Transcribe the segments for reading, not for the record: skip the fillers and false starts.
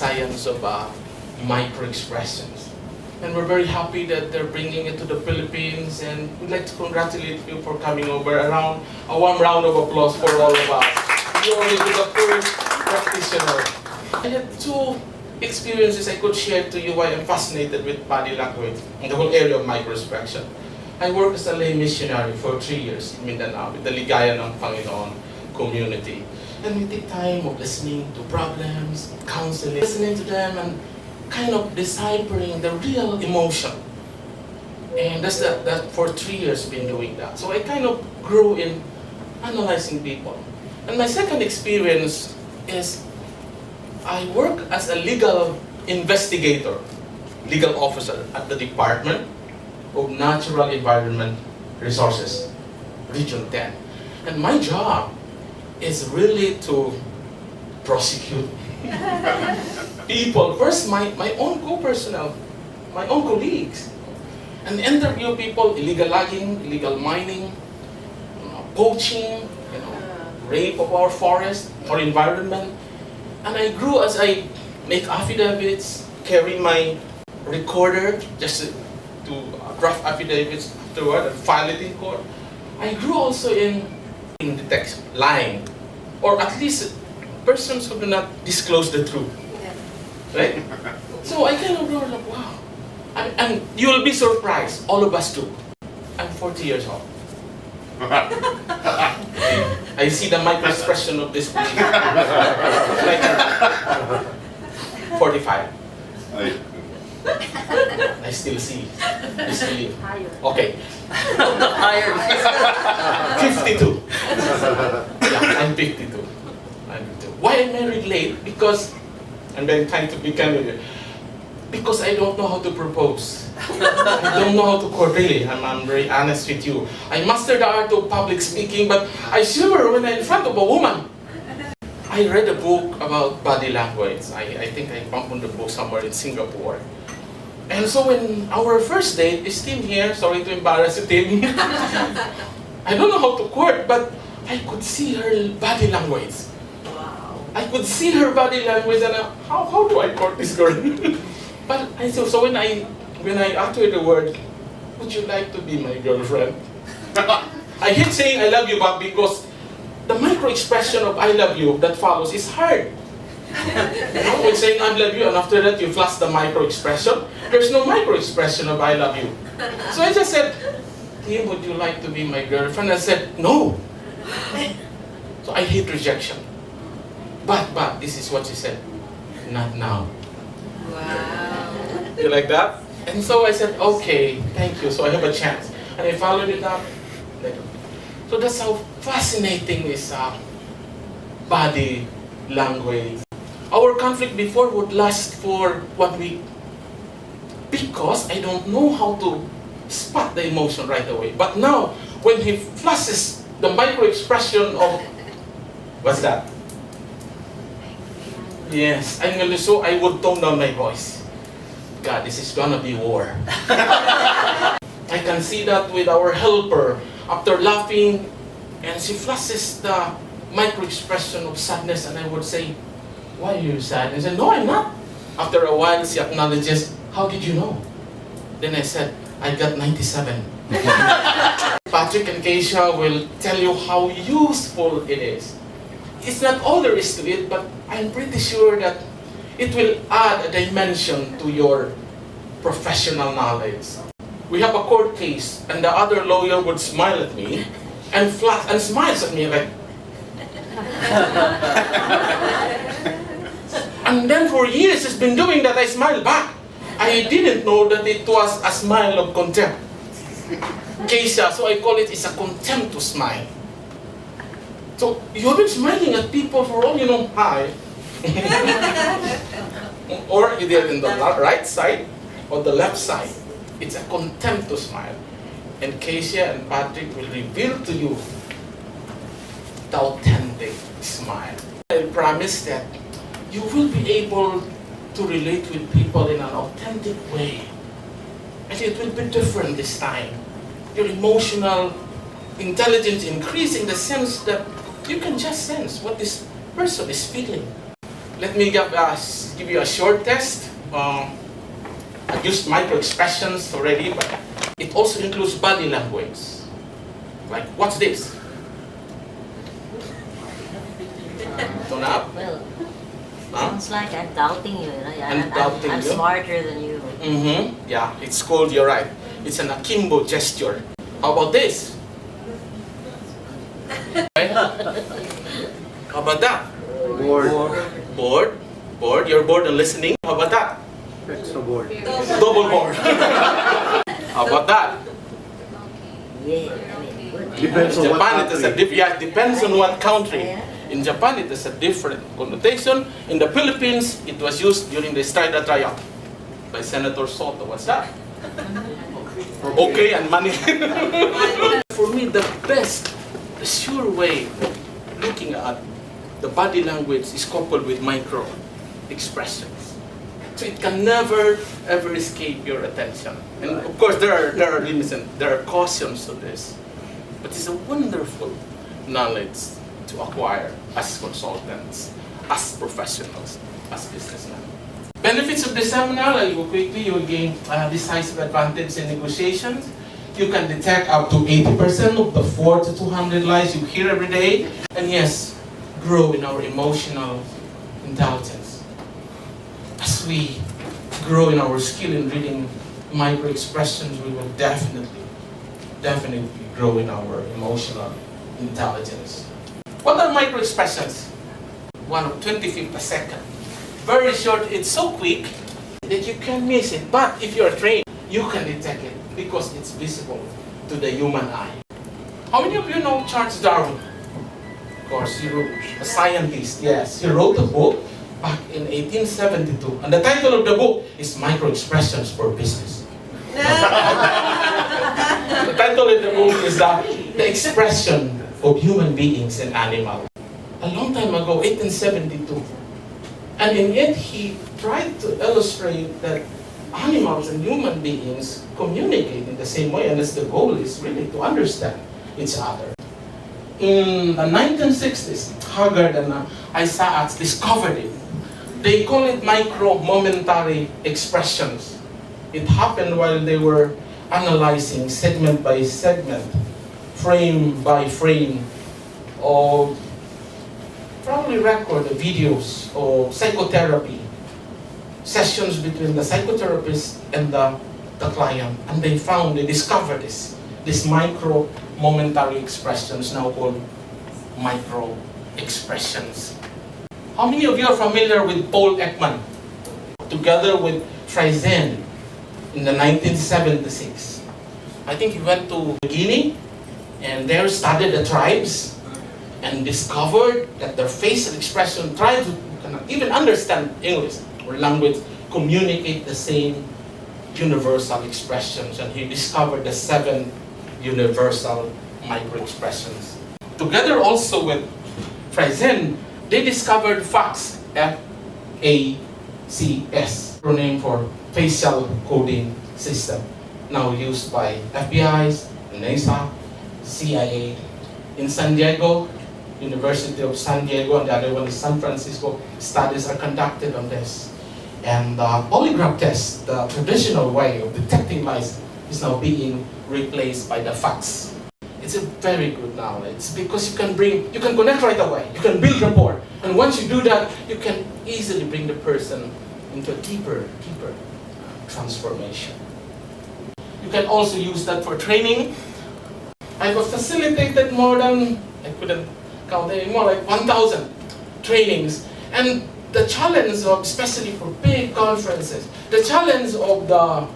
science of microexpressions. And we're very happy that they're bringing it to the Philippines, and we'd like to congratulate you for coming over. A warm round of applause for all of us. You will be the first practitioner. I had two experiences I could share to you why I'm fascinated with body language and the whole area of microexpression. I worked as a lay missionary for 3 years in Mindanao with the Ligaya ng Panginoon community. And we take time of listening to problems, counseling, listening to them, and kind of deciphering the real emotion. And that's that for 3 years been doing that. So I kind of grew in analyzing people. And my second experience is I work as a legal investigator, legal officer at the Department of Natural Environment Resources, Region 10. And my job is really to prosecute people. First, my own co-personnel, my own colleagues, and interview people, illegal logging, illegal mining, poaching, rape of our forest, our environment. And I grew as I make affidavits, carry my recorder just to draft affidavits afterward and file it in court. I grew also in detection, lying, or at least persons who do not disclose the truth. Right? So I kind of grew like, wow. And you will be surprised, all of us do. I'm 40 years old. I see the microexpression of this like 45. I still see. I still okay. Higher. 52. Yeah, I'm 52. Why am I married late? Because I'm very trying to be candid. Because I don't know how to propose. I don't know how to court really. I'm very honest with you. I mastered the art of public speaking, but I shiver when I'm in front of a woman. I read a book about body language. I think I found the book somewhere in Singapore. And so when our first date is Tim here, sorry to embarrass you, Tim. I don't know how to court, but I could see her body language. Wow. I could see her body language, and how do I court this girl? But so when I uttered the word, would you like to be my girlfriend? I hate saying I love you, but because the micro-expression of I love you that follows is hard. When saying I love you and after that you flash the micro-expression, there's no micro-expression of I love you. So I just said, Tim, would you like to be my girlfriend? I said, no. So I hate rejection. But this is what she said, not now. Wow. You like that? And so I said, okay, thank you, so I have a chance. And I followed it up. So that's how fascinating is body language. Our conflict before would last for 1 week because I don't know how to spot the emotion right away. But now, when he flashes the micro-expression of, what's that? Yes, so I would tone down my voice. God, this is gonna be war. I can see that with our helper. After laughing, and she flashes the micro-expression of sadness, and I would say, why are you sad? And she said, no, I'm not. After a while, she acknowledges, how did you know? Then I said, I got 97. Patrick and Keisha will tell you how useful it is. It's not all there is to it, but I'm pretty sure that it will add a dimension to your professional knowledge. We have a court case, and the other lawyer would smile at me and smiles at me like. And then for years he's been doing that. I smile back. I didn't know that it was a smile of contempt. Keisha, so I call it, it's a contempt to smile. So you've been smiling at people for all you know, hi. Or either in the right side or the left side. It's a contempt to smile. And Keisha and Patrick will reveal to you the authentic smile. I promise that you will be able to relate with people in an authentic way. And it will be different this time. Your emotional intelligence increase in the sense that you can just sense what this person is feeling. let me give you a short test. I've used microexpressions already, but it also includes body language. Like, what's this? Turn up. Well, Huh? sounds like I'm doubting you. I'm doubting I'm you? smarter than you. Yeah, it's called, you're right. It's an akimbo gesture. How about this? Okay. How about that? Board. Bored? Bored? You're bored and listening? How about that? Extra board. Double bored. How about that? Yeah, I mean, good. Depends on In what Japan, it is a country. it depends on what country. In Japan, it is a different connotation. In the Philippines, it was used during the Estrada trial by Senator Soto. What's that? Okay, and money. For me, the best, the sure way of looking at the body language is coupled with micro expressions. So it can never ever escape your attention. And of course, there are limits and there are cautions to this. But it's a wonderful knowledge to acquire as consultants, as professionals, as businessmen. Benefits of the seminar, I'll go quickly. You will gain decisive advantage in negotiations. You can detect up to 80% of the 4 to 200 lies you hear every day. And yes, grow in our emotional intelligence. As we grow in our skill in reading micro-expressions, we will definitely grow in our emotional intelligence. What are micro-expressions? 1/25 a second. Very short, it's so quick that you can miss it. But if you're trained, you can detect it because it's visible to the human eye. How many of you know Charles Darwin? Of course, a scientist, yes. He wrote a book back in 1872. And the title of the book is Micro-Expressions for Business. The title of the book is The Expression of Human Beings and Animals. A long time ago, 1872. And in it, he tried to illustrate that animals and human beings communicate in the same way, and the goal is really to understand each other. In the 1960s, Haggard and Isaacs discovered it. They call it micro-momentary expressions. It happened while they were analyzing segment by segment, frame by frame, of probably record the videos of psychotherapy, sessions between the psychotherapist and the client. And they discovered this micro-momentary expressions, now called micro-expressions. How many of you are familiar with Paul Ekman? Together with Friesen in the 1976. I think he went to Guinea and there studied the tribes and discovered that their facial expression, tribes who cannot even understand English or language, communicate the same universal expressions. And he discovered the 7 universal micro-expressions. Together also with Friesen, they discovered FACS, F-A-C-S, acronym for Facial Coding System, now used by FBI, NASA, CIA. In San Diego, University of San Diego, and the other one is San Francisco, studies are conducted on this. And the polygraph test, the traditional way of detecting lies, is now being replaced by the FACS. It's a very good knowledge because you can connect right away, you can build rapport, and once you do that, you can easily bring the person into a deeper transformation. You can also use that for training. I've facilitated more than, I couldn't count anymore, like 1,000 trainings. And the challenge of, especially for big conferences, the challenge of the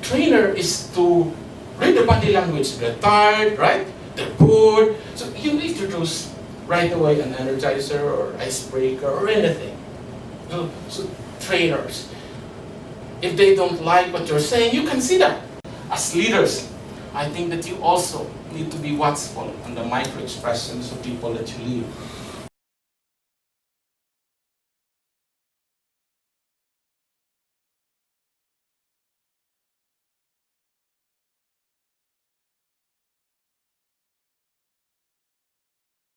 trainer is to read the body language. They're tired, right? They're bored. So you introduce right away an energizer or icebreaker or anything. So trainers, if they don't like what you're saying, you can see that. As leaders, I think that you also need to be watchful on the micro-expressions of people that you lead.